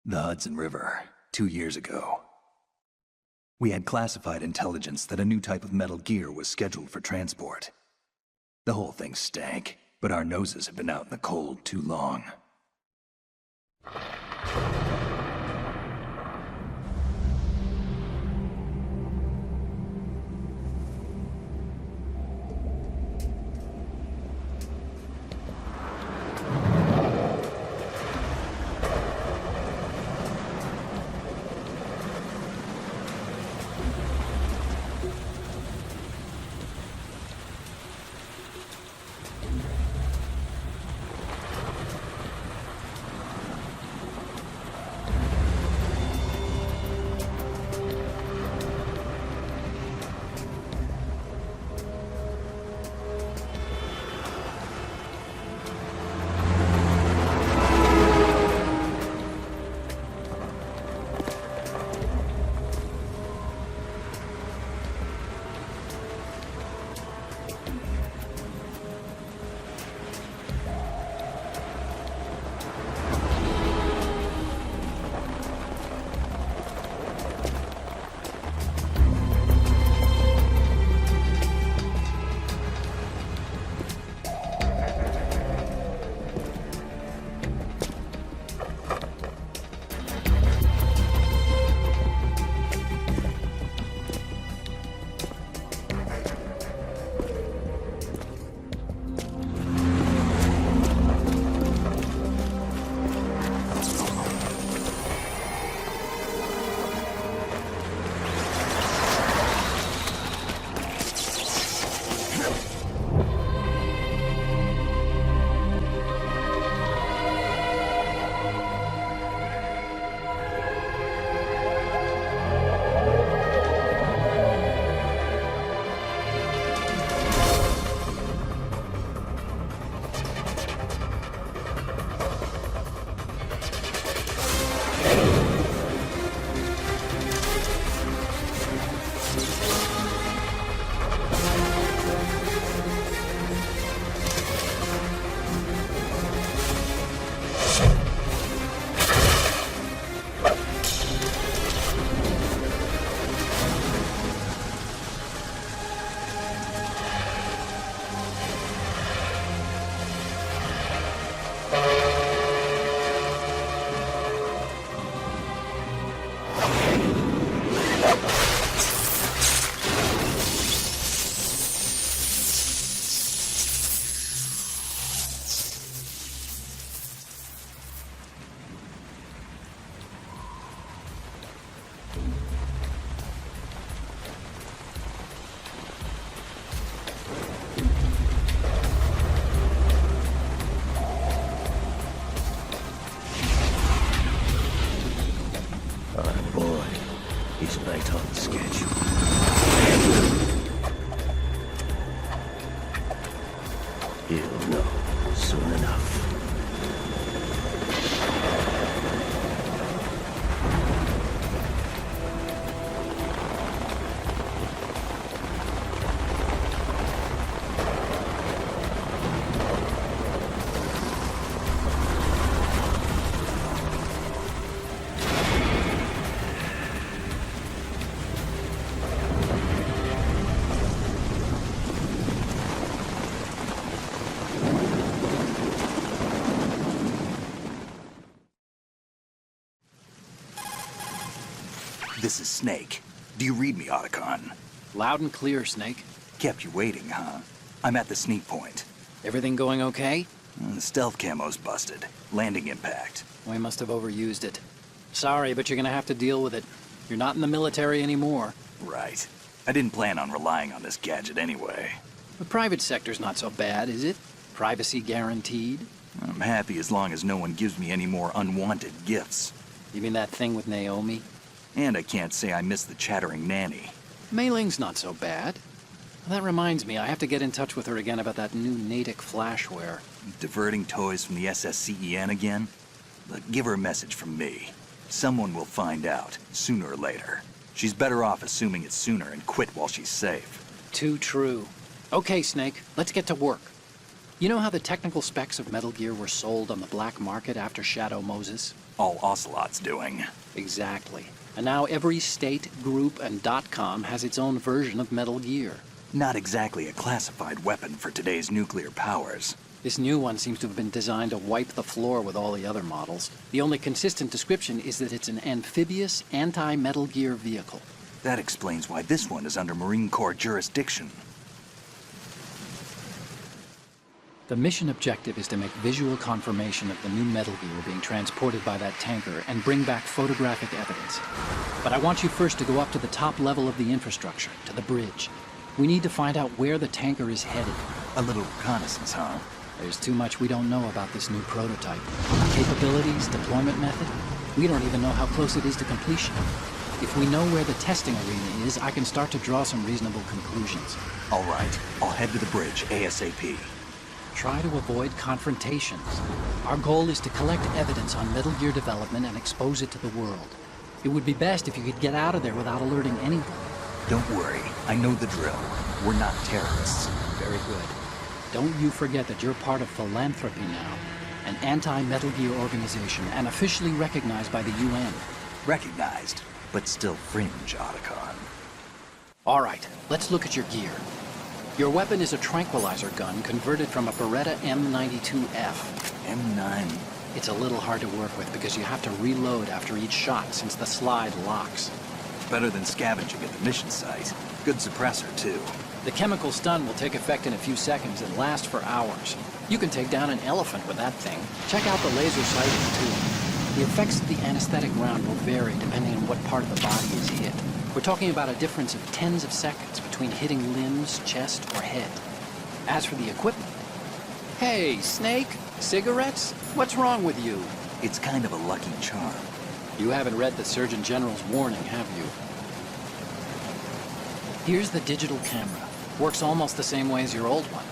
The Hudson River, 2 years ago. We had classified intelligence that a new type of metal gear was scheduled for transport. The whole thing stank, but our noses had been out in the cold too long. He's right on schedule. He'll know soon enough. This is Snake. Do you read me, Otacon? Loud and clear, Snake. Kept you waiting, huh? I'm at the sneak point. Everything going okay? The stealth camo's busted. Landing impact. We must have overused it. Sorry, but you're gonna have to deal with it. You're not in the military anymore. Right. I didn't plan on relying on this gadget anyway. The private sector's not so bad, is it? Privacy guaranteed? I'm happy as long as no one gives me any more unwanted gifts. You mean that thing with Naomi? And I can't say I miss the chattering nanny. Mei Ling's not so bad. That reminds me, I have to get in touch with her again about that new Natick flashware. Diverting toys from the SSCEN again? But give her a message from me. Someone will find out, sooner or later. She's better off assuming it's sooner and quit while she's safe. Too true. Okay, Snake, let's get to work. You know how the technical specs of Metal Gear were sold on the black market after Shadow Moses? All Ocelot's doing. Exactly. And now every state, group, and .com has its own version of Metal Gear. Not exactly a classified weapon for today's nuclear powers. This new one seems to have been designed to wipe the floor with all the other models. The only consistent description is that it's an amphibious, anti-Metal Gear vehicle. That explains why this one is under Marine Corps jurisdiction. The mission objective is to make visual confirmation of the new Metal Gear being transported by that tanker and bring back photographic evidence. But I want you first to go up to the top level of the infrastructure, to the bridge. We need to find out where the tanker is headed. A little reconnaissance, huh? There's too much we don't know about this new prototype. Capabilities, deployment method. We don't even know how close it is to completion. If we know where the testing arena is, I can start to draw some reasonable conclusions. All right, I'll head to the bridge ASAP. Try to avoid confrontations. Our goal is to collect evidence on Metal Gear development and expose it to the world. It would be best if you could get out of there without alerting anyone. Don't worry, I know the drill. We're not terrorists. Very good. Don't you forget that you're part of Philanthropy now, an anti-Metal Gear organization and officially recognized by the UN. Recognized, but still fringe, Otacon. All right, let's look at your gear. Your weapon is a tranquilizer gun converted from a Beretta M92F. M9. It's a little hard to work with because you have to reload after each shot since the slide locks. Better than scavenging at the mission site. Good suppressor, too. The chemical stun will take effect in a few seconds and last for hours. You can take down an elephant with that thing. Check out the laser sighting, too. The effects of the anesthetic round will vary depending on what part of the body is hit. We're talking about a difference of tens of seconds between hitting limbs, chest, or head. As for the equipment... Hey, Snake? Cigarettes? What's wrong with you? It's kind of a lucky charm. You haven't read the Surgeon General's warning, have you? Here's the digital camera. Works almost the same way as your old one.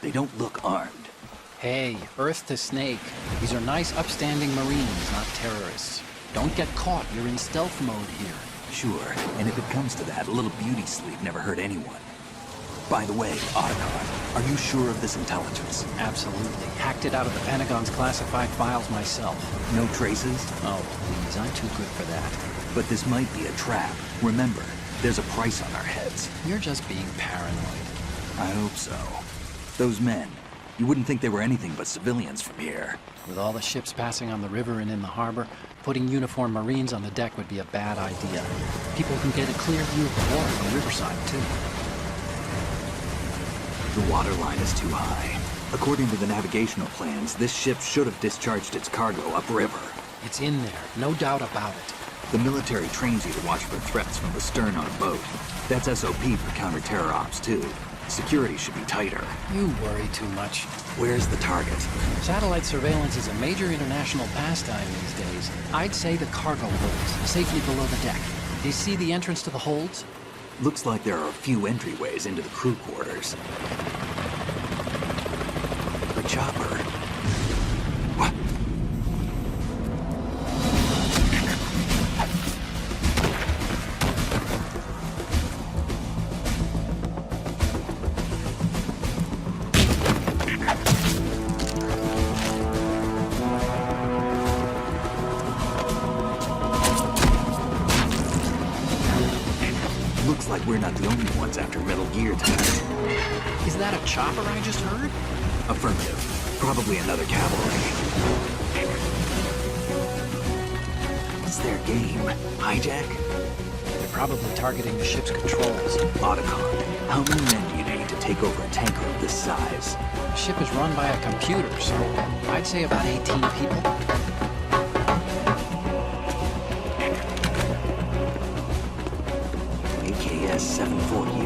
They don't look armed. Hey, Earth to Snake. These are nice, upstanding Marines, not terrorists. Don't get caught. You're in stealth mode here. Sure, and if it comes to that, a little beauty sleep never hurt anyone. By the way, Otacon, are you sure of this intelligence? Absolutely. Hacked it out of the Pentagon's classified files myself. No traces? Oh, please, I'm too good for that. But this might be a trap. Remember, there's a price on our heads. You're just being paranoid. I hope so. Those men, you wouldn't think they were anything but civilians from here. With all the ships passing on the river and in the harbor, putting uniformed Marines on the deck would be a bad idea. People can get a clear view of the water from riverside, too. The water line is too high. According to the navigational plans, this ship should have discharged its cargo upriver. It's in there, no doubt about it. The military trains you to watch for threats from the stern on a boat. That's SOP for counter-terror ops, too. Security should be tighter. You worry too much. Where's the target? Satellite surveillance is a major international pastime these days. I'd say the cargo holds, safely below the deck. Do you see the entrance to the holds? Looks like there are a few entryways into the crew quarters. The chopper. What? Looks like we're not the only ones after Metal Gear tonight. Is that a chopper I just heard? Affirmative. Probably another cavalry. What's their game? Hijack? They're probably targeting the ship's controls. Otacon, how many men do you need to take over a tanker of this size? The ship is run by a computer, so I'd say about 18 people. AKS 74U.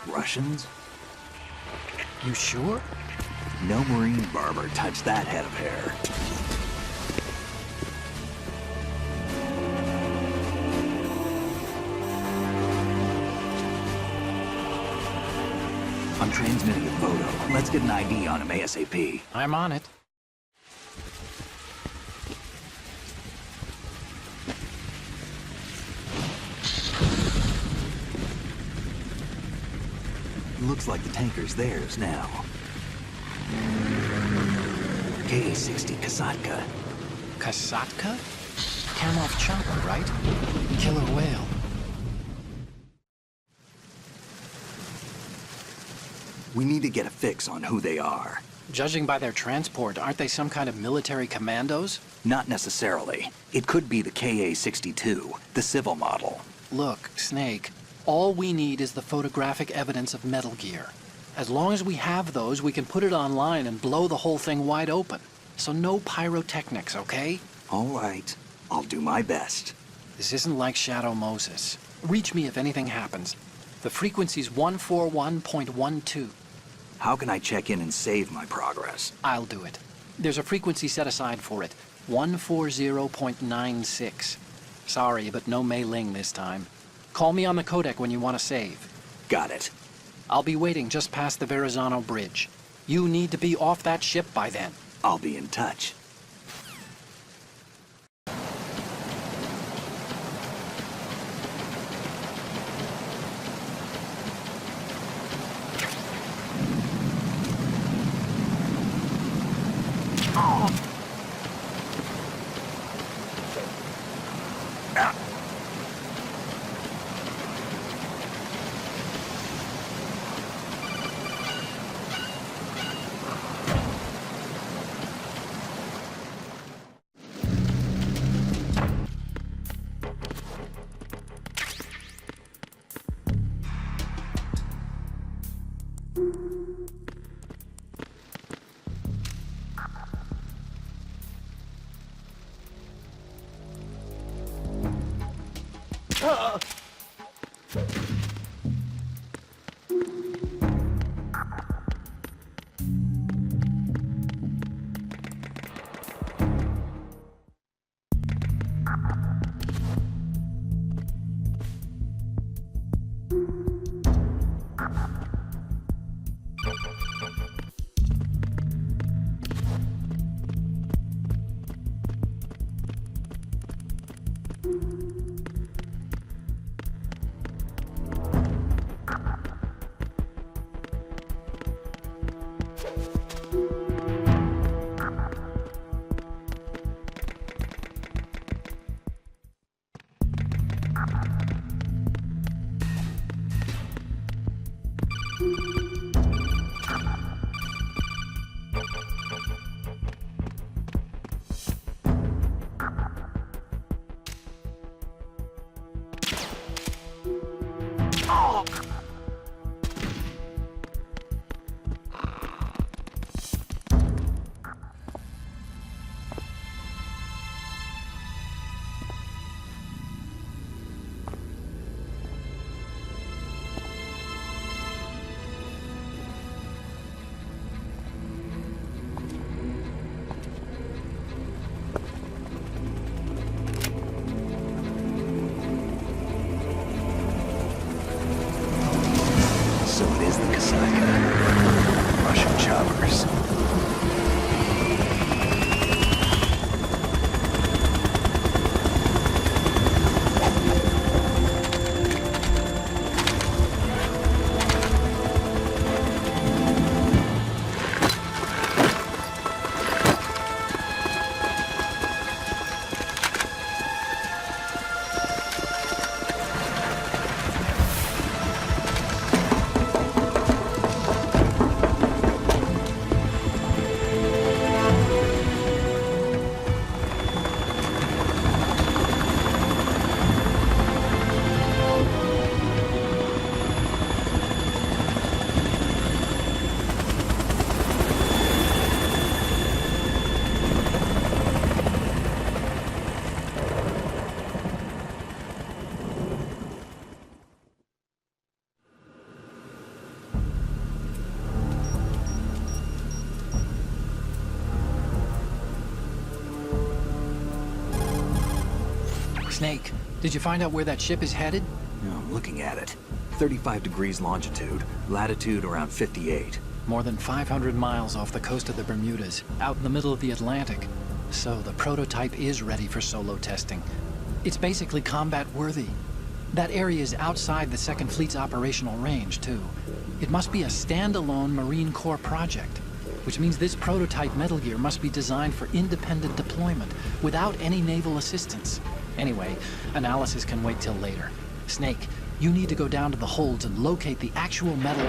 Russians? You sure? No Marine barber touched that head of hair. I'm transmitting a photo. Let's get an ID on him ASAP. I'm on it. Looks like the tanker's theirs now. Ka-60 Kasatka. Kasatka? Kamov chopper, right? Killer whale. We need to get a fix on who they are. Judging by their transport, aren't they some kind of military commandos? Not necessarily. It could be the Ka-62, the civil model. Look, Snake, all we need is the photographic evidence of Metal Gear. As long as we have those, we can put it online and blow the whole thing wide open. So no pyrotechnics, okay? All right. I'll do my best. This isn't like Shadow Moses. Reach me if anything happens. The frequency's 141.12. How can I check in and save my progress? I'll do it. There's a frequency set aside for it. 140.96. Sorry, but no Mei Ling this time. Call me on the codec when you want to save. Got it. I'll be waiting just past the Verrazano Bridge. You need to be off that ship by then. I'll be in touch. So it is the Kasatka. Russian choppers. Snake, did you find out where that ship is headed? I'm looking at it. 35 degrees longitude, latitude around 58. More than 500 miles off the coast of the Bermudas, out in the middle of the Atlantic. So the prototype is ready for solo testing. It's basically combat-worthy. That area is outside the Second Fleet's operational range, too. It must be a standalone Marine Corps project, which means this prototype Metal Gear must be designed for independent deployment, without any naval assistance. Anyway, analysis can wait till later. Snake, you need to go down to the holds and locate the actual metal...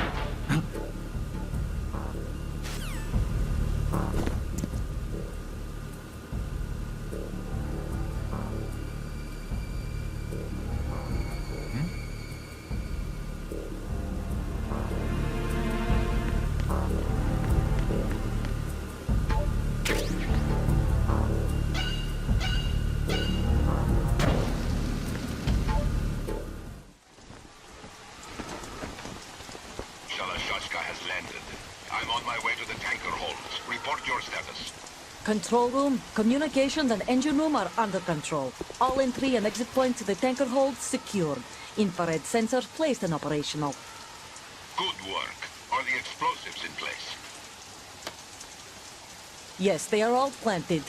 Control room, communications, and engine room are under control. All entry and exit points to the tanker hold secured. Infrared sensors placed and operational. Good work. Are the explosives in place? Yes, they are all planted.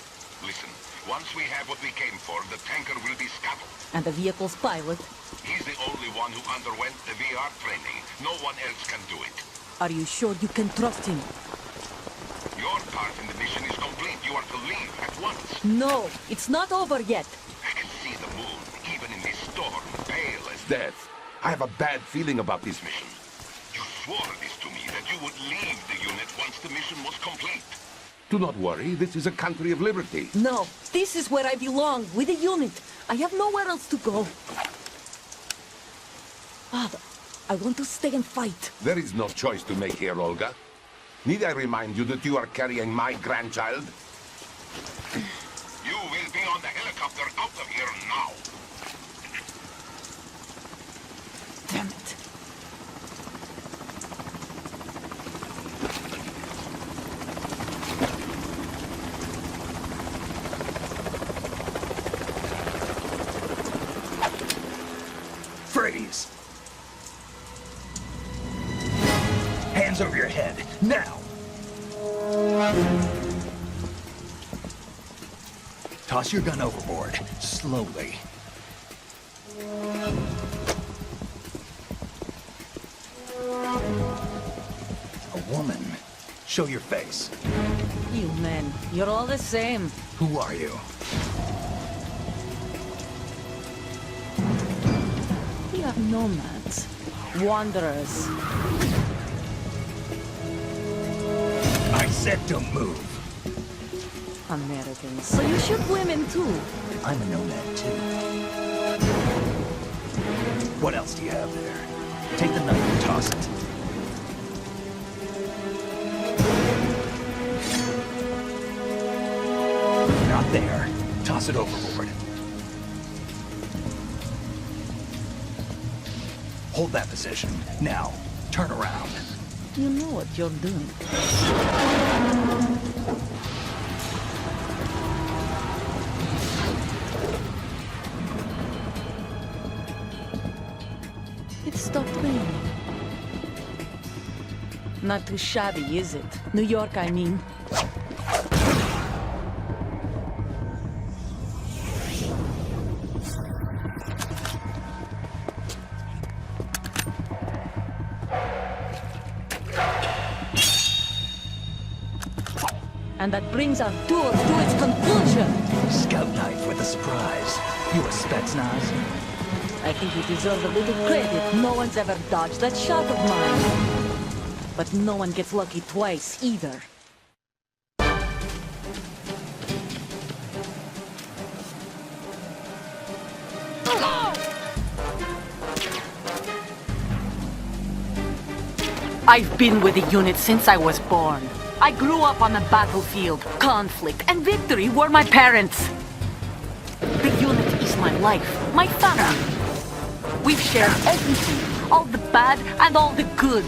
Listen, once we have what we came for, the tanker will be scuttled. And the vehicle's pilot. He's the only one who underwent the VR training. No one else can do it. Are you sure you can trust him? Your part in the mission is complete. You are to leave at once. No, it's not over yet. I can see the moon, even in this storm, pale as death. I have a bad feeling about this mission. You swore this to me, that you would leave the unit once the mission was complete. Do not worry, this is a country of liberty. No, this is where I belong, with the unit. I have nowhere else to go. Father, I want to stay and fight. There is no choice to make here, Olga. Need I remind you that you are carrying my grandchild? You will be on the helicopter out of here now. Damn it. Freeze! Hands over your head, now! Toss your gun overboard, slowly. A woman. Show your face. You men, you're all the same. Who are you? We are nomads. Wanderers. I said don't move. Americans. So you shoot women too. I'm a nomad too. What else do you have there? Take the knife and toss it. Not there. Toss it overboard. Hold that position. Now, turn around. You know what you're doing. It stopped raining. Not too shabby, is it? New York, I mean. And that brings our tour to its conclusion. Scout knife with a surprise. You a Spetsnaz? I think you deserve a little credit. No one's ever dodged that shot of mine. But no one gets lucky twice, either. I've been with the unit since I was born. I grew up on the battlefield. Conflict and victory were my parents. The unit is my life, my family. We've shared everything, all the bad and all the good.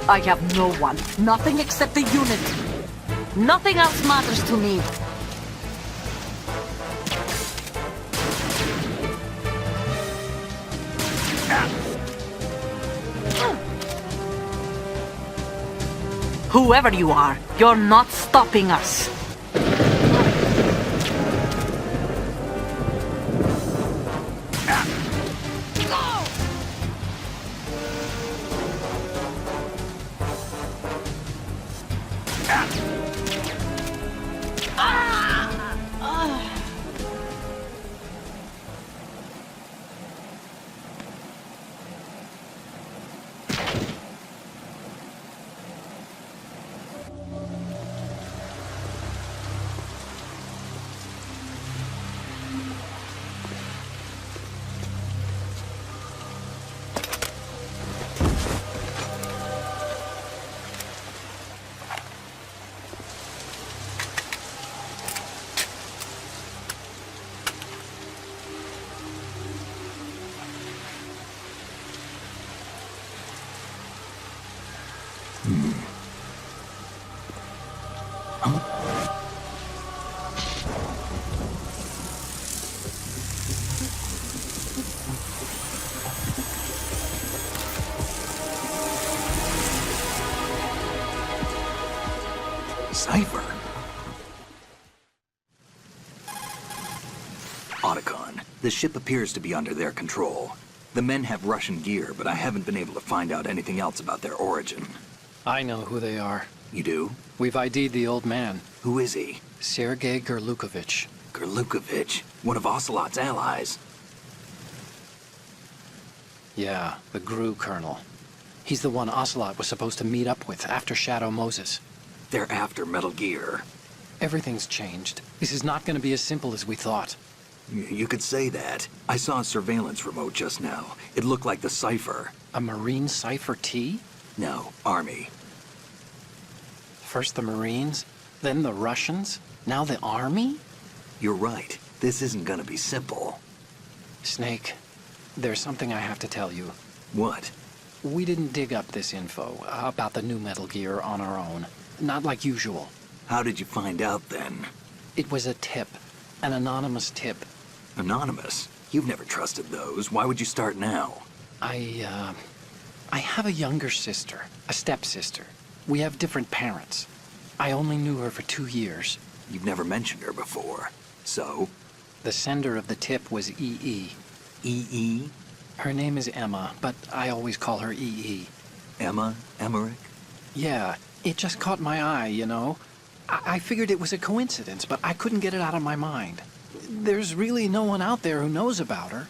I have no one, nothing except the unit. Nothing else matters to me. Whoever you are, you're not stopping us. Cipher? Otacon, the ship appears to be under their control. The men have Russian gear, but I haven't been able to find out anything else about their origin. I know who they are. You do? We've ID'd the old man, Who is he? Sergei Gerlukovich. Gerlukovich, one of Ocelot's allies. Yeah, the GRU colonel. He's the one Ocelot was supposed to meet up with after Shadow Moses. They're after Metal Gear. Everything's changed. This is not going to be as simple as we thought. You could say that. I saw a surveillance remote just now. It looked like the Cipher. A Marine Cipher T? No, Army. First the Marines, then the Russians, now the Army? You're right. This isn't gonna be simple. Snake, there's something I have to tell you. What? We didn't dig up this info about the new Metal Gear on our own. Not like usual. How did you find out then? It was a tip. An anonymous tip. Anonymous? You've never trusted those. Why would you start now? I have a younger sister, a stepsister. We have different parents. I only knew her for 2 years. You've never mentioned her before. So? The sender of the tip was EE. EE? Her name is Emma, but I always call her EE. Emma? Emmerich? Yeah, it just caught my eye, you know? I figured it was a coincidence, but I couldn't get it out of my mind. There's really no one out there who knows about her.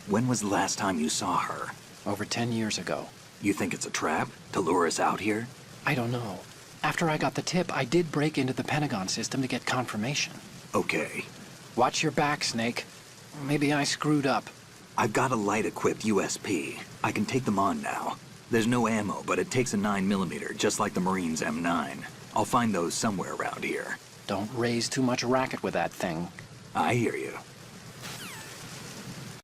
When was the last time you saw her? Over 10 years ago. You think it's a trap? To lure us out here? I don't know. After I got the tip, I did break into the Pentagon system to get confirmation. Okay. Watch your back, Snake. Maybe I screwed up. I've got a light-equipped USP. I can take them on now. There's no ammo, but it takes a 9mm, just like the Marines' M9. I'll find those somewhere around here. Don't raise too much racket with that thing. I hear you.